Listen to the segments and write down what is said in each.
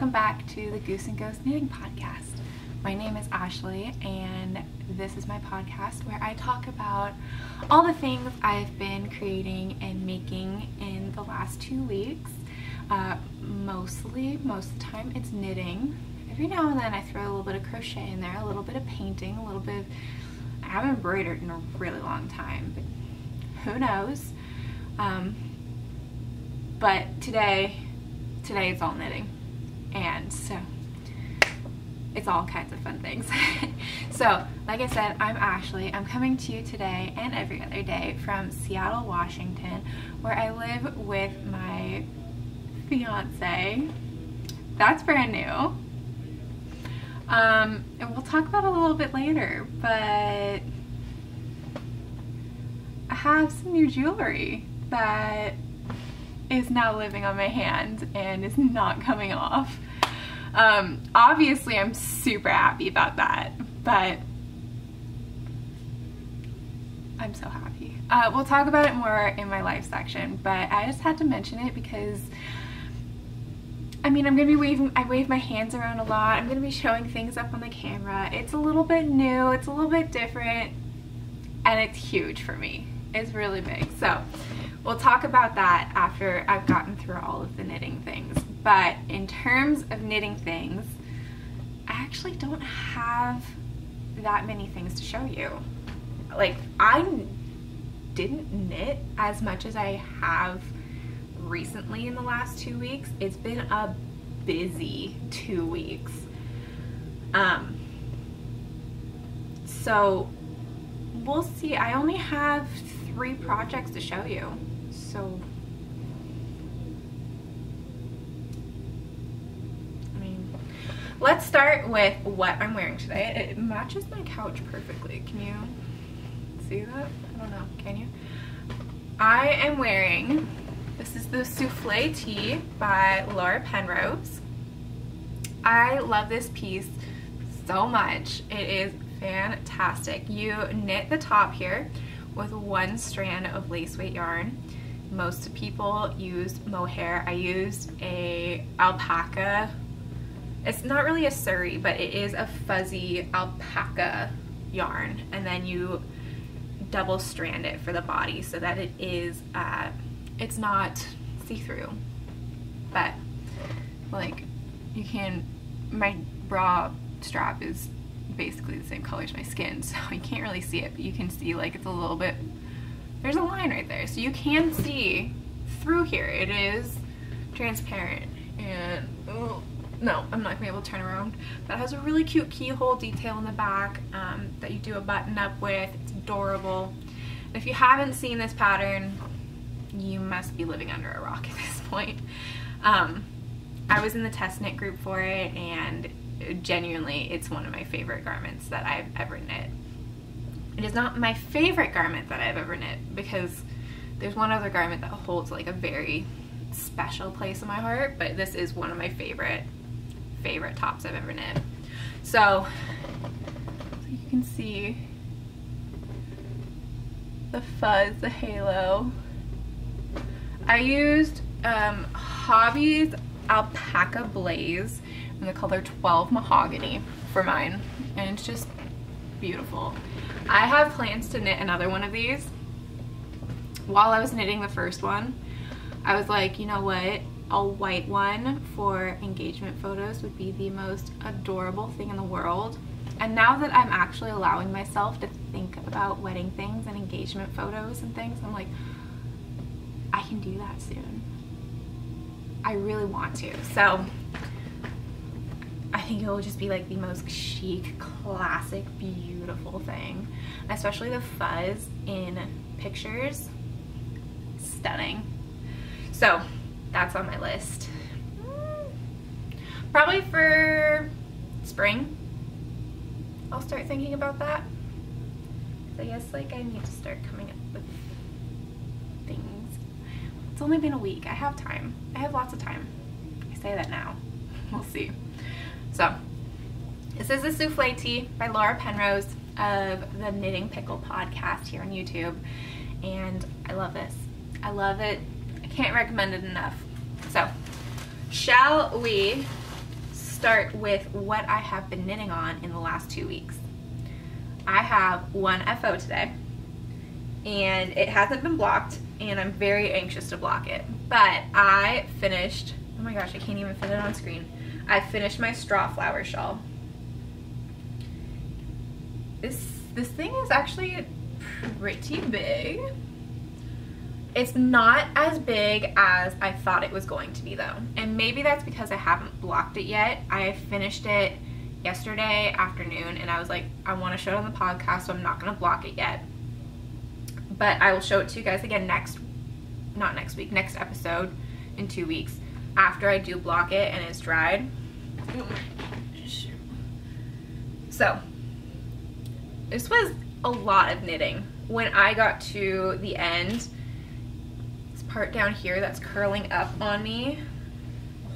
welcome back to the Goose and Ghost Knitting Podcast. My name is Ashley, and this is my podcast where I talk about all the things I've been creating and making in the last 2 weeks. Most of the time it's knitting. Every now and then I throw a little bit of crochet in there, a little bit of painting, a little bit of... I haven't embroidered in a really long time, but who knows? But today it's all knitting, and so it's all kinds of fun things. So, like I said, I'm Ashley. I'm coming to you today and every other day from Seattle, Washington, where I live with my fiance. That's brand new. And we'll talk about it a little bit later, but I have some new jewelry that is now living on my hand and is not coming off. Obviously I'm super happy about that, but I'm so happy. We'll talk about it more in my life section, but I just had to mention it because I mean, I'm gonna be I wave my hands around a lot. I'm gonna be showing things up on the camera. It's a little bit new, it's a little bit different, and it's huge for me. It's really big. So we'll talk about that after I've gotten through all of the knitting things. But in terms of knitting things, I actually don't have that many things to show you. Like, I didn't knit as much as I have recently in the last 2 weeks. It's been a busy 2 weeks. So we'll see. I only have 3 projects to show you. So I mean, let's start with what I'm wearing today. It matches my couch perfectly. Can you see that? I don't know. Can you? I am wearing, this is the Souffle Tee by Laura Penrose. I love this piece so much. It is fantastic. You knit the top here with 1 strand of lace weight yarn. Most people use mohair. I used a alpaca. It's not really a Surrey, but it is a fuzzy alpaca yarn, and then you double strand it for the body so that it is it's not see-through, but like you can, my bra strap is basically the same color as my skin, so you can't really see it, but you can see like it's a little bit, there's a line right there, so you can see through here. It is transparent, and oh, no, I'm not gonna be able to turn around. That has a really cute keyhole detail in the back that you do a button up with. It's adorable. And if you haven't seen this pattern, you must be living under a rock at this point. I was in the test knit group for it, and genuinely it's one of my favorite garments that I've ever knit. It is not my favorite garment that I've ever knit because there's one other garment that holds like a very special place in my heart, but this is one of my favorite tops I've ever knit. So you can see the fuzz, the halo. I used Hobby's Alpaca Blaze in the color 12 Mahogany for mine, and it's just beautiful. I have plans to knit another one of these. While I was knitting the first one, I was like, you know what, a white one for engagement photos would be the most adorable thing in the world. And now that I'm actually allowing myself to think about wedding things and engagement photos and things, I'm like, I can do that soon. I really want to. So I think it will just be like the most chic, classic, beautiful thing. Especially the fuzz in pictures. Stunning. So that's on my list. Probably for spring I'll start thinking about that. So I guess like I need to start coming up with things. It's only been a week. I have time. I have lots of time. I say that now. We'll see. So this is the Souffle Tee by Laura Penrose of the Knitting Pickle podcast here on YouTube, and I love this. I love it. I can't recommend it enough. So shall we start with what I have been knitting on in the last 2 weeks. I have one FO today, and it hasn't been blocked, and I'm very anxious to block it. But I finished, oh my gosh, I can't even fit it on screen. I finished my straw flower shawl. This thing is actually pretty big. It's not as big as I thought it was going to be though. And maybe that's because I haven't blocked it yet. I finished it yesterday afternoon and I was like, I want to show it on the podcast, so I'm not going to block it yet. But I will show it to you guys again next episode in 2 weeks after I do block it and it's dried. So this was a lot of knitting. When I got to the end, this part down here that's curling up on me,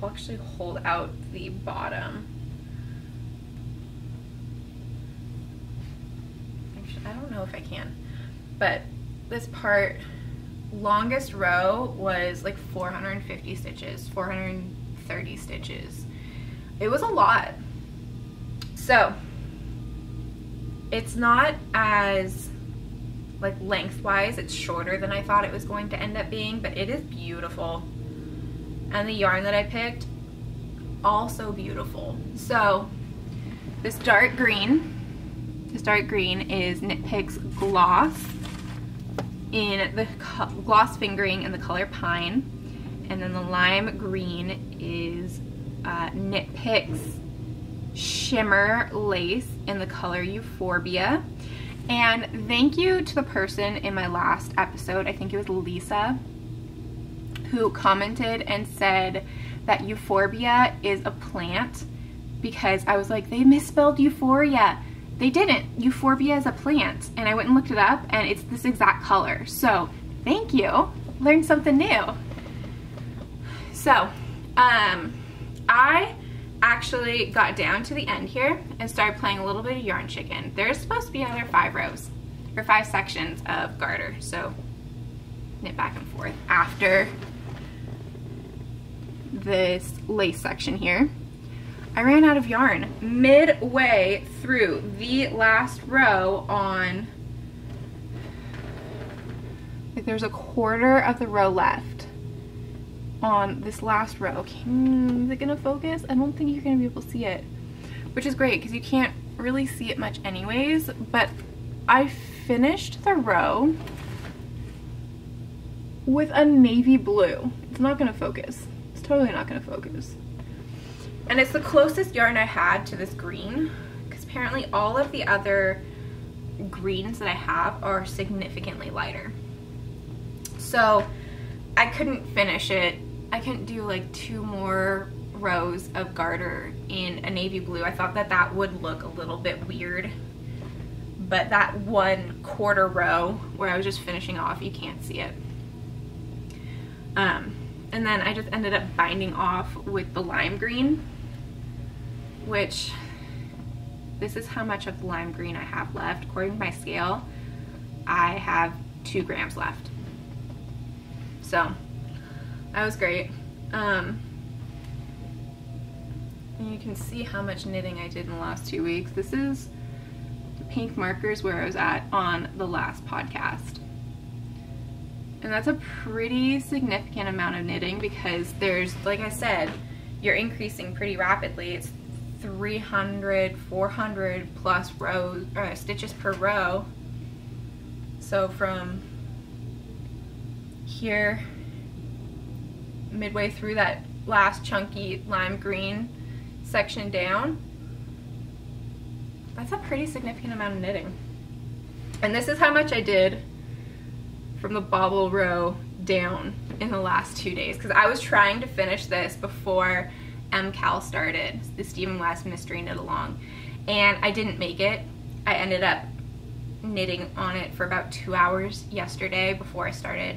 I'll actually hold out the bottom. Actually, I don't know if I can, but this part, longest row was like 450 stitches, 430 stitches. It was a lot. So it's not as like lengthwise, it's shorter than I thought it was going to end up being, but it is beautiful. And the yarn that I picked, also beautiful. So this dark green is Knit Picks Gloss in the gloss fingering in the color Pine, and then the lime green is Knit Picks Shimmer Lace in the color Euphorbia. And thank you to the person in my last episode, I think it was Lisa, who commented and said that Euphorbia is a plant, because I was like, they misspelled Euphoria. They didn't. Euphorbia is a plant, and I went and looked it up and it's this exact color. So thank you, learned something new. So I actually got down to the end here and started playing a little bit of Yarn Chicken. There's supposed to be another 5 rows or 5 sections of garter, so knit back and forth after this lace section here. I ran out of yarn midway through the last row on, like, there's a quarter of the row left on this last row. Is it gonna focus? I don't think you're gonna be able to see it, which is great because you can't really see it much anyways. But I finished the row with a navy blue. It's not gonna focus. It's totally not gonna focus. And it's the closest yarn I had to this green, because apparently all of the other greens that I have are significantly lighter. So I couldn't finish it. I couldn't do like 2 more rows of garter in a navy blue. I thought that that would look a little bit weird, but that 1/4 row where I was just finishing off, you can't see it. And then I just ended up binding off with the lime green, which this is how much of the lime green I have left. According to my scale, I have 2 grams left. So that was great. And you can see how much knitting I did in the last 2 weeks. This is the pink markers where I was at on the last podcast. And that's a pretty significant amount of knitting, because there's, like I said, you're increasing pretty rapidly. It's 300, 400 plus rows, stitches per row. So from here, midway through that last chunky lime green section down, that's a pretty significant amount of knitting. And this is how much I did from the bobble row down in the last 2 days, because I was trying to finish this before MCAL started, the Stephen West Mystery Knit Along, and I didn't make it. I ended up knitting on it for about 2 hours yesterday before I started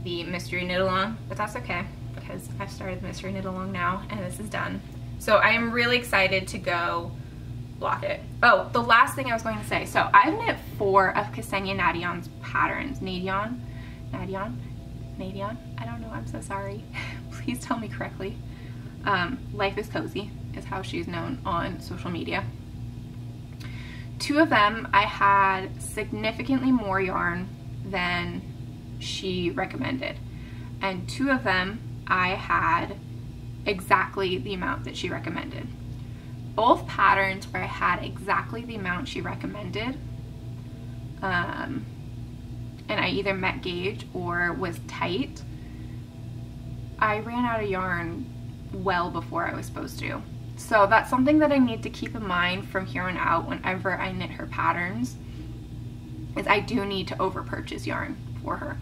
the Mystery Knit Along, but that's okay because I've started the Mystery Knit Along now and this is done. So I am really excited to go block it. Oh, the last thing I was going to say. So I've knit 4 of Ksenia Nadion's patterns. Nadion? I don't know, I'm so sorry. Please tell me correctly. Life is Cozy. is how she's known on social media. 2 of them I had significantly more yarn than she recommended, and 2 of them I had exactly the amount that she recommended. Both patterns where I had exactly the amount she recommended, and I either met gauge or was tight, I ran out of yarn well before I was supposed to. So that's something that I need to keep in mind from here on out whenever I knit her patterns, is I do need to over purchase yarn for her.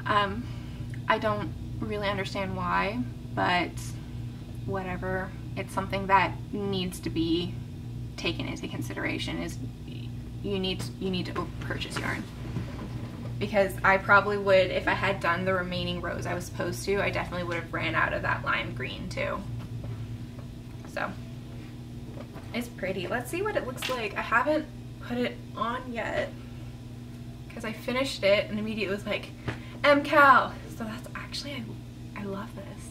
I don't really understand why, but whatever. It's something that needs to be taken into consideration, is you need to over purchase yarn. Because I probably would, if I had done the remaining rows I was supposed to, I definitely would have ran out of that lime green too. So, it's pretty. Let's see what it looks like. I haven't put it on yet because I finished it and immediately was like, MCal. So that's actually, I love this.